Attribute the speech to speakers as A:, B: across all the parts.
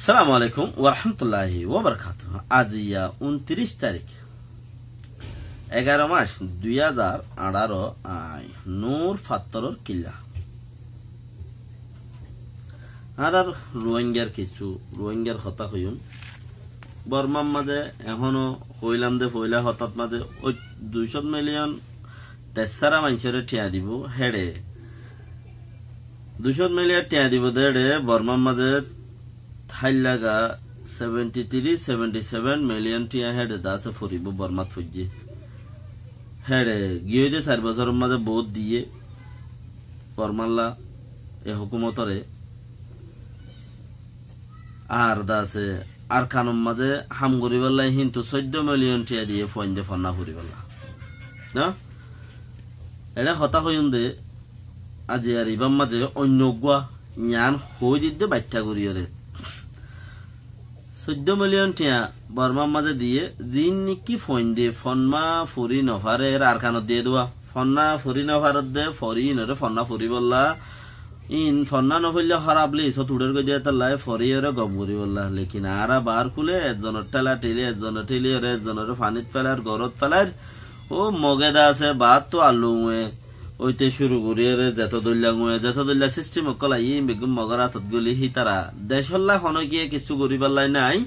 A: আসসালামু আলাইকুম ওয়া রাহমাতুল্লাহি ওয়া বারাকাতুহু। আজ 29 তারিখ 11 মাস 2018 নূর ফাত্তরর কিল্লা আর রোহিঙ্গার কথা হইম বর্মার মাঝে এখনো হইলাম দে পয়লা হঠাৎ মাঝে 200 মিলিয়ন তেসারা মানুষের টিয়া দিব হেডে 200 মিলিয়ন টিয়া দিব দেড়ে বর্মার মাঝে থাইলাগা 73-77 মিলিয়ন টিয়া হেডে দাসে ফুরিব বর্মাত ফুজি হেডে গিয়ে যে 4 বছরের মাঝে বহুত দিয়ে বর্মাল্লা এ হুকুমতরে আর দাসে আর কানুন মাঝে হাম করিবেলা কিন্তু 14 মিলিয়ন টিয়া দিয়ে ফইন্দে ফন্না ফুরিবেলা না এটা কথা হইম দে আজি আর ইবাম মাঝে অন্য গুয়া জ্ঞান হই দিতে বাচ্চা করিয়রে 14 মিলিয়ন টিয়া বর্মার মাঝে দিয়ে জিন নিকি ফইন দিয়ে ফন্মা ফুরি নফারে আর কানত দিয়ে দেওয়া ফন্না ফুরি নফারত দে ফরি নরে ফন্না ফুরি বললা ইন ফন্না নফইলে খারাপলি সতুড়ের গজে তাল্লাই ফরিয়রে গম করি বললা লেকিন আরা বার খুলে একজনের টেলা টেলি একজনের টেলিয়রে একজনের পানিত ফেলার গরত ফেলার ও মগেদা আছে বাদ তো আলু ওইতে শুরু করিয়ে যেত দল্লা সিস্টেম কলা ই বেগুম মগর হাতত গলি হি তারা দেশল্লা হন গিয়ে কিছু করি পারলাই নাই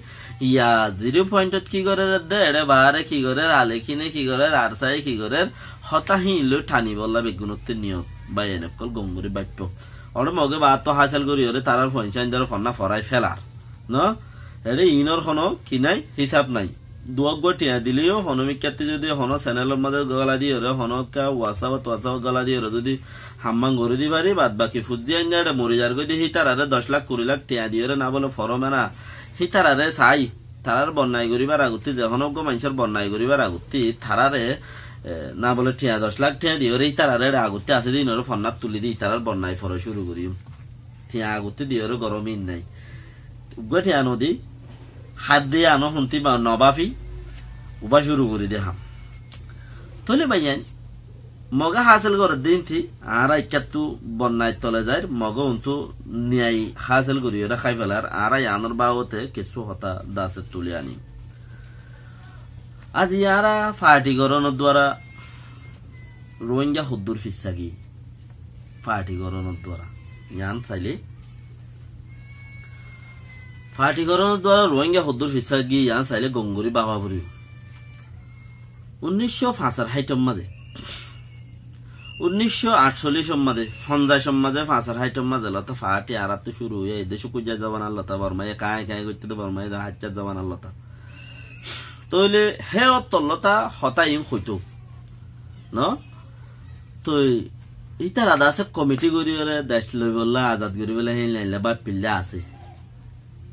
A: ইয়া 0 পয়েন্টত কি করে দে এড়ে বাহারে কি করে আলে কিনে কি করে আর চাই কি করে হতাহি লো ঠানি বললা বেগুনতে নিয়ত বাই এনেকল গঙ্গুরি বাপ্য ওরে মগে বা তো হাসিল করি ওরে তারার পয়সা ইন্দার ফন্না ফরাই ফেলার ন এড়ে ইনর হন কি নাই হিসাব নাই দুয়াক টিয়া দিলেও হনমিকাতে যদি হন চ্যানেলের মধ্যে গলা দিয়ে হনকা ওয়াসাব গলা দিয়ে যদি হাম্মাং গড়ে দি পারি বাদ বাকি ফুজি আইন মরি যার গদি হিতারারে 10 লাখ 20 লাখ টিয়া দিয়ে না বলে ফরমে না হিতারারে চাই তারার বন্যায় করিবার আগুতি যখন মানুষের বন্যায় করিবার আগুতি তারারে না বলে টিয়া 10 লাখ টিয়া দিয়ে হিতারারে আগুতি আছে দিন ওর ফন্নাত তুলি দি তারার বন্যায় ফর শুরু করি টিয়া আগুতি দিয়ে গরমিন নাই উগ্র টিয়া নদী হাত দিয়ে আনো শুনতি নবাফি উবা শুরু করে দেখাম তলে ভাইয়ান মগা হাসিল করে দিন থি আর ইকাতু বন্যায় তলে যায় মগা উন্তু ন্যায় হাসিল করি ওরা খাই ফেলার আর আনর বাবতে কিছু হতা দাসে তুলে আনি আজ ইয়ারা পার্টি গরনের দ্বারা রোহিঙ্গা হুদ্দুর ফিসাগি পার্টি গরনের দ্বারা ইয়ান চাইলে পার্টি গরনের দ্বারা রোহিঙ্গা হুদ্দুর ফিসাগি ইয়ান চাইলে গঙ্গুরি বাবাবুরি 1965 মাঝে 1948 মাঝে 50 মাঝে 55 মাঝে লতা ফাটি আর তো শুরু হয়ে দেশ কুজা জবান লতা বর্মায় কায় করতে তো বর্মায় হাচ্চা জবান লতা তইলে হে অতলতা হতাইম হইতো ন তো ইতার আদা আছে কমিটি করিলে দেশ লই বললা আজাদ করি বলে হে লাইলা বা পিল্লা আছে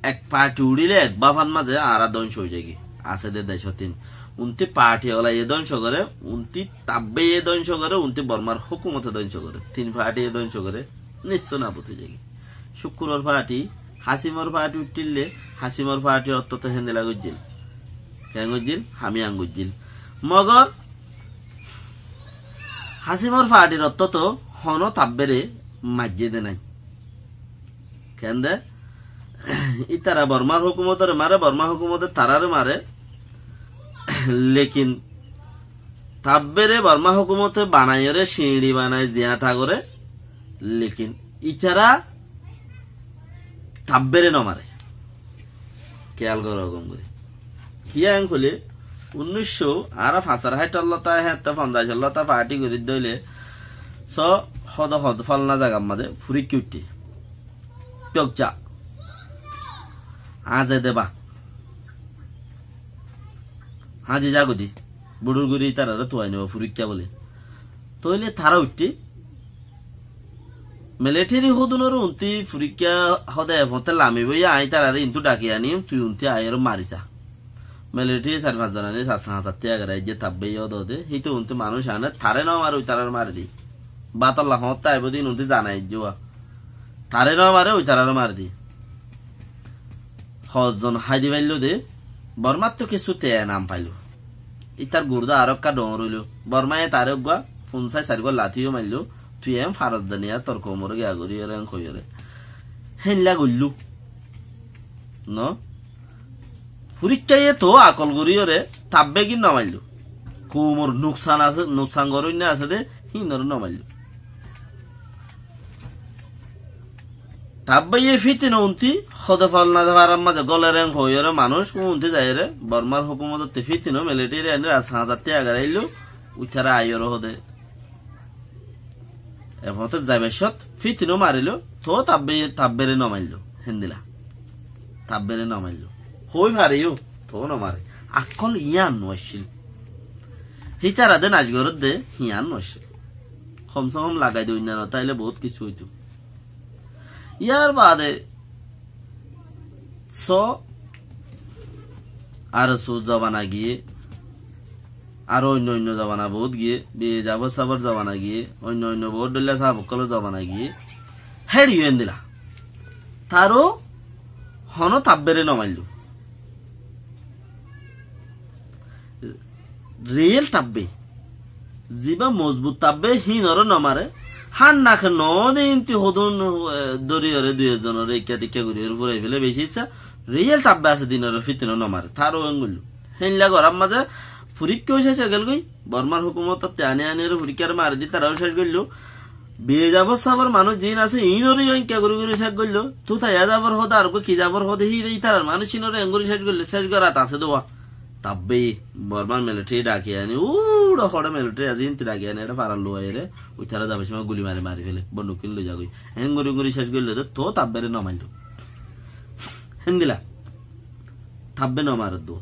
A: এক পার্টি উড়িলে এক বাফান মাঝে আর দঞ্চ হয়ে যায় আছে দে দেশ তিন উনতি পার্টি হলা এ ধ্বংস করে উনতি তাব্বে এ ধ্বংস করে উনতি বর্মার হুকুমতে ধ্বংস করে 3 পার্টি এ ধ্বংস করে নিশ্চয় না বুঝে যাই শুক্রবার পার্টি হাসিমর পার্টি উঠিলে হাসিমর পার্টি অত্যত হেন্দেলা গজ্জিল কেন গজ্জিল আমি আঙ্গুজ্জিল মগর হাসিমর পার্টির অত্যত হন তাব্বেরে মাজ্জে দে নাই কেন দে ইতারা বর্মার হুকুমতের মারে বর্মা হুকুমতের তারারে মারে লেকিন তাব্বেরে বর্মা হুকুমতে বানাইরে সিঁড়ি বানায় জিয়াটা করে লেকিন ইচারা তাব্বেরে নমারে খেয়াল করো রকম করে কি আং খুলে 1900 আর 55 লতা হ্যাঁ 50 লতা পার্টি করে দইলে স হদ ফলনা জায়গা মাঝে ফুরি কিউটি টকচা আজে দেবা হাজি জাগদি বুড়ুর গুড়ি তারা তোয়াই নেব ফুরিকা বলে তইলে তারা উঠতি মিলিটারি হদুনর উন্তি ফুরিকা হদে ফতে লামি বইয়া আই তারা ইন্তু ডাকি আনি তুই উন্তি আয়ের মারিছা মিলিটারি 4-5 জন আনি 7-7 টাকা যে তাব্বে দে হিতো উন্তি মানুষ আনে থারে না মার ওই তারার মারি দি বাতাল্লাহ হতে আইব দিন উন্তি জানাই জোয়া থারে না মারে ওই তারার মার দি হজন হাইদি পাইল দে বর্মার তো কিছু তে নাম পাইল ইতার গুর্দা আর কা ডর রইল বর্মায় তার গুয়া 50-4 লাথিও মারল তুই এম ফারজ দানিয়া তোর কোমর গিয়া গড়ি এর কইরে হেনলা গল্লু ন পরীক্ষায় তো আকল গরিয়রে তাব্বে কি নমাইল কুমোর নুকসান আছে নুকসান গরুন না আছে দে হিনর নমাইল তাব্বাইয়ে ফিতিন উন্তি হদে ফল না যাবার মাঝে গলের হইরে মানুষ উন্তি যায় রে বর্মার হুকুমত ফিতিনো মিলিটারি এনে 5,000 টাকা আইলো উঠারা আইর হদে এফতে যাবে সত ফিতিনো মারিল তো তাব্বেরে নমাইল হিন্দিলা তাব্বেরে নমাইল হই পারিও তো নমারে আকল ইয়ান নছিল হিতারা দে নাচগরত দে হিয়ান নছিল কমসে কম লাগাই দই না তাইলে বহুত কিছু হইতো ইয়ার বাদে আরো জবানা গিয়ে আরো অন্য অন্য জবানা বহুত গিয়ে বিয়ে যাব সাবর জবানা গিয়ে অন্য অন্য বহুত ডলিয়া সাবকল জবানা গিয়ে হেরিয়েন দিলা তারও হন তাব্বেরে নমাইল রিয়েল তাব্বে জিবা মজবুত তাব্বে হিনর নমারে হান নাখে নিন্তি হদুন দরিয়রে 2 জনের ইকা টিকা ঘুরিয়ে ঘুরে ফেলে বেশি ইচ্ছা রিয়েল তাব্বে আছে দিনের ফিতিন নমারে তারও এঙ্গুল হেনলা গরম মাঝে পরীক্ষাও শেষ হয়ে গেল গই বর্মার হুকুমত আনে আনে পরীক্ষার মারি দি তারাও শেষ করলো বিয়ে যাবর সাবর মানুষ জিন আছে ইনরই ইকা ঘুরে ঘুরে শেষ করলো তু তাই যাবর হদ আর কি যাবর হদ হি তার মানুষ ইনরে এঙ্গুরি শেষ করলে শেষ করাত আছে দোয়া তাব্বে বর্মার মিলিটারি ডাকি আনি উড়া হড়ে মিলিটারি আজি ইনতি ডাকি আনি এটা পারার লোয়া রে ওই তারা যাবে সময় গুলি মারি ফেলে বন্দুক কিনলে যাগই হেঙ্গুরি গুরি শেষ করলে তো তাব্বেরে নমাইল হেন্দিলা তাব্বে নমার দো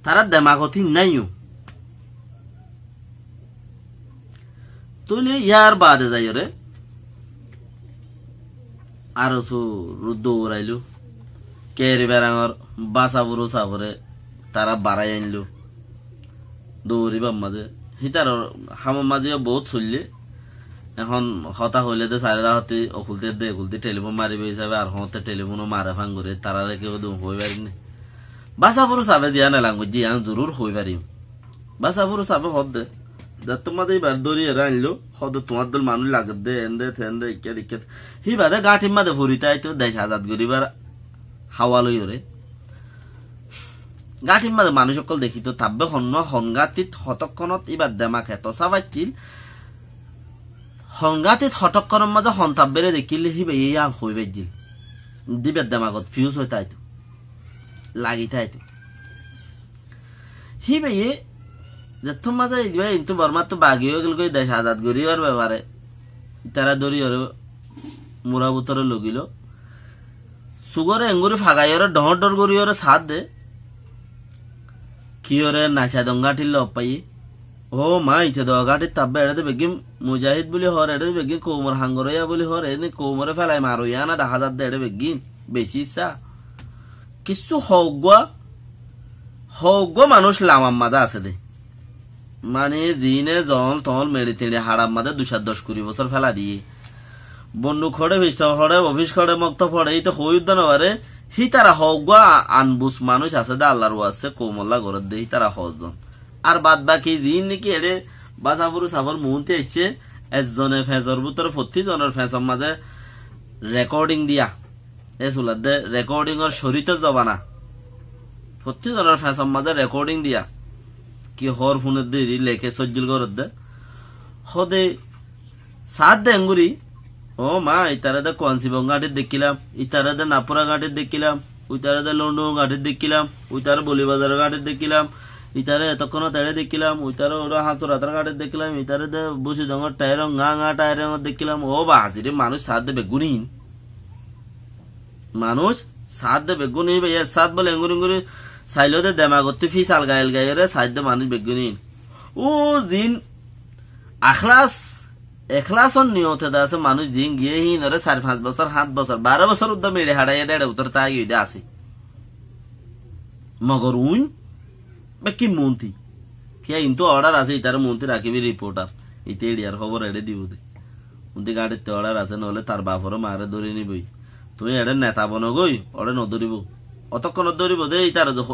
A: তারা দেমাগতি নাইও তুলে ইয়ার বাদে যাই রে আরো দৌড়াইলো কেরি বেড়াঙর বাসাবুরু সাবরে তারা বাড়াই আনলো দৌড়িবার মাঝে হিতার হামার মাঝে বহুত চললে এখন হতা হইলে তো চারিদা হতে অকুলতে দে একুলতে টেলিফোন মারিবে হিসাবে আর হতে টেলিফোনও মারা ফাং করে তারা কেউ হই পারিনি বাসাবুরু চাবে দিয়া নেলাম জিয়ান জরুর হই পারিম বাসাবুরু চাবে হদ দে তোমাদের এবার দরিয়ে আনলো হদ তোমার দল মানুষ লাগত দে এন্দে থেন্দে ইত্যাদি ইত্যাদি হি বাদে গাঠির মাঝে ভরিতাই তো 10,000 গরিবার হাওয়া লই রে গাঠির মাঝে মানুষ সকল দেখি তো তাব্বে সংঘাতিত হতক্ষণত এবার দেমাক এত চাবাইছিল সংঘাতিত হতক্ষণের মাঝে সন্তাব্বেরে দেখিলে হিবে ইয়া হইবে দিল দিবে দেমাগত ফিউজ হয়ে তাইতো লাগি তাইতো হিবে যেত মাঝে কিন্তু বর্মার তো বাগি হয়ে গেল 10,000 গরিবার ব্যাপারে তারা দরি মুরাবুতরে লগিল সুগরে এঙ্গুরি ফাগাইরে ডহর ডর গরিয়রে সাথ দে কিয়রে নাচা দঙ্গাটির লপ পাই ও মা ইতে দগাটির তাব্বে এড়াতে বেগিম মুজাহিদ বলি হর এড়ে বেগিন কৌমর হাঙ্গরইয়া বলি হর এনে কৌমরে ফেলাই মারইয়া না 10,000 দে এড়ে বেগিন বেশি ইচ্ছা কিছু হগ্য মানুষ লামার মাঝে আছে দে মানে জিনে জল তল মেরে তেড়ে হাড়ার মাঝে 210 বছর ফেলা দিয়ে বন্ধু খড়ে ভিসা খড়ে অফিস খড়ে মক্ত ফড়ে এই তো হইউদ্দ নবারে হি তারা হগ্য আনবুস মানুষ আছে দে আল্লাহর আছে কৌমল্লা ঘর দে হি তারা হজন আর বাদ বাকি জিন নাকি এড়ে বাজাবুরু সাবর মুহূর্তে এসছে একজনে ফেজর ভিতরে 40 জনের ফেজর মাঝে রেকর্ডিং দিয়া এ চুলার দে রেকর্ডিং এর শরীত জবানা 40 জনের ফেজর মাঝে রেকর্ডিং দিয়া কি হর ফোনের দে লেখে সজ্জিল ঘর দে হদে সাত দে এঙ্গুরি ও মা ইতারে দে কোয়ানসিবং ঘাটির দেখিলাম ইতারে দে নাপুরা ঘাটির দেখিলাম উইতারে দে লন্ডন ঘাটির দেখিলাম উইতারে বলিবাজার ঘাটির দেখিলাম ইতারে এতক্ষণ তেড়ে দেখিলাম উইতারে ওরা হাঁচুর হাতার ঘাটের দেখিলাম ইতারে দে বসি ডর টায়ার গা টায়ার দেখিলাম ও বা হাজিরে মানুষ সাত দে বেগুনিন মানুষ সাত দে বেগুনি সাত বলে এঙ্গুরি এঙ্গুরি চাইলেও দে দেমাগতি ফিস আলগাইল গাইরে সাত দে মানুষ বেগুনিন ও জিন এখলাসন নিয়তে আছে মানুষ জিন গিয়ে হি নরে 4-5 বছর 7 বছর 12 বছর উদ্দা মেরে হাড়াই দেড়ে উত্তর তাই ইদে আছে মগর উন কি মন্ত্রী কে কিন্তু অর্ডার আছে ইতার মন্ত্রী রাখিবি রিপোর্টার ইতে এডিয়ার খবর এড়ে দিব দে উন্তি গাড়িতে অর্ডার আছে নহলে তার বাপরে মারে ধরে নিবই তুমি এড়ে নেতা বনো গই অড়ে নধরিব অতক্ষণ ধরিব দে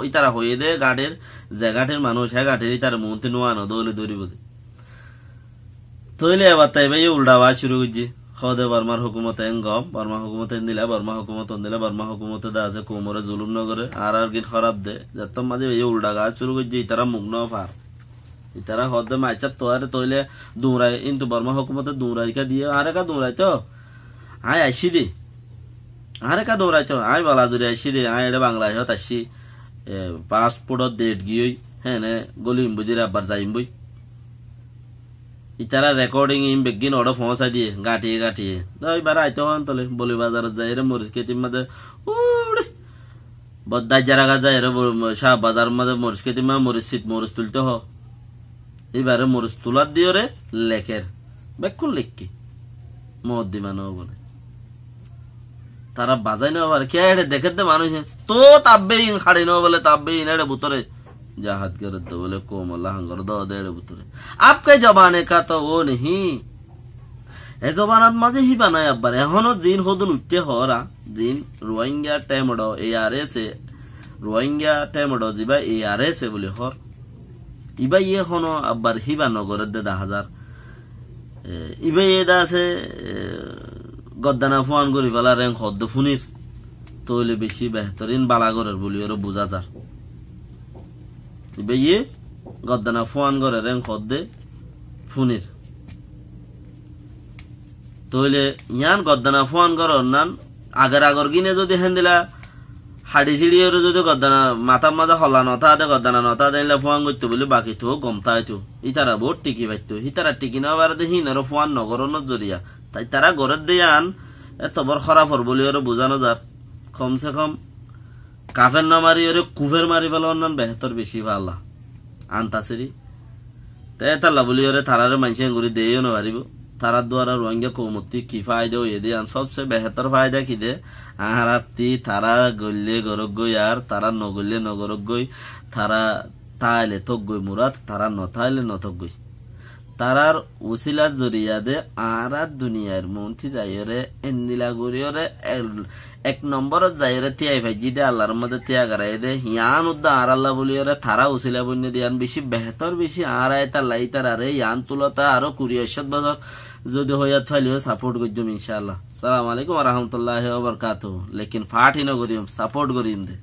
A: ইতারা হয়ে দে গাড়ির যে গাঠির মানুষ হ্যাঁ গাঠির ইতার মন্ত্রী নোয়ানো দৌলে ধরিব দে তৈলে এবার তাই ভাই উল্টা আওয়াজ শুরু করছে খদে বর্মার হুকুমতে গম বর্মা হুকুমতে দিলা বর্মা হুকুমত দিলা বর্মা হুকুমতে দা আছে কোমরে জুলুম নগরে আর গিট খরাব দে যত মাঝে এই উল্টা গাছ শুরু করছে ইতারা মুগ্ন ফার ইতারা হদে মাইচাপ তোয়ারে তৈলে দুমরাই কিন্তু বর্মা হুকুমতে দুমরাইকা দিয়ে আরে কা দুমরাই তো আয় আইসি দি আরে কা দুমরাই তো আয় বলা জুড়ে আইসি দি আয় এটা বাংলায় হত আসি পাসপোর্ট ডেট গিয়ে হ্যাঁ গলিম বুঝি আবার যাইম বই ইতারা রেকর্ডিং ইম বেগিন অর্ডার পৌঁছাই দিয়ে গাঁটিয়ে গাঁটিয়ে এবার আইতে হন তলে বলি বাজারত যাই রে মরিচ খেতির মাঝে উড়ে বদাই জায়গা যায় রে শাহ বাজার মাঝে মরিচ খেতির মা মরিচ শীত মরিচ তুলতে হ এবারে মরিচ তুলার দিয়ে রে লেখের বেকুল লেখকি মদ দিবানো বলে তারা বাজাই নেওয়া পারে কে দেখে দে মানুষ তো তাববে ইন খাড়ি নেওয়া বলে তাববে ইন বুতরে जाहत कर तो बोले कोमल हंगर दो दे बुतरे आपके जमाने का तो वो नहीं ए जमानात माजे ही बनाय अब्बार एखोनो जिन होदुन उठते हरा जिन रोहिंग्या टेमडो एआरएस रोहिंग्या टेमडो जिबा एआरएस बोले हर इबा ये एखोनो अब्बार हिबा नगरेर दे 10,000 इबा ये दासे गद्दाना फोन करि फेला रें खद्द फुनिर तोले बेशी बेहतरीन बालागरेर बोली ओर बुझा जा ইয়ে গদ্দানা ফোন করে রেং খদ্দে ফুনির তইলে ইয়ান গদ্দানা ফোন কর নান আগের আগর গিনে যদি হেন্দিলা হাড়ি সিড়িয়ে যদি গদ্দানা মাথা মাথা হলা নথা দে গদ্দানা নথা দিলে ফোন করতে বলে বাকি তো গমতা হইতো ইতারা বহুত টিকি পাইতো ইতারা টিকি না বারদে হিনার ফোন নগরনত জরিয়া তাই তারা ঘরের দিয়ান এত বড় খারাপ হর বলি ওর বুঝানো যার কমসে কম কাফের না মারি ওরে কুফের মারি ফেলা অন্যান্য বেহতর বেশি ভাল্লা আনতাসেরি তাই তাল্লা বলি ওরে তারারে মানুষে ঘুরি দেও না পারিব তারার দ্বারা রোহিঙ্গা কৌমতি কি ফায়দা হয়ে দিয়ে আন সবচেয়ে বেহতর ফায়দা কি দে আহারাতি তারা গল্লে গরক গই আর তারা নগল্লে নগরক গই তারা তাইলে থক গই মুরাদ তারা নথাইলে নথক গই তারার উসিলার জরিয়া দে আর দুনিয়ার মন্ত্রী যাইরে এন্দিলা গরিয়রে এক নম্বর যাইরে তিয়াই ভাইজি দে আল্লাহর মধ্যে তিয়া গারাই দে হিয়ান উদ্দা আর আল্লাহ বলিয়রে তারা উসিলা বন্য দিয়ান বেশি বেহতর বেশি আর আয়তা লাইতার আরে ইয়ান তুলতা আরো 20 বছর যদি হইয়া থাইলেও সাপোর্ট করজুম ইনশাআল্লাহ। আসসালামু আলাইকুম ওয়া রাহমাতুল্লাহি ওয়া বারাকাতুহু। লেকিন ফাটি ন করিম সাপোর্ট করিম দে।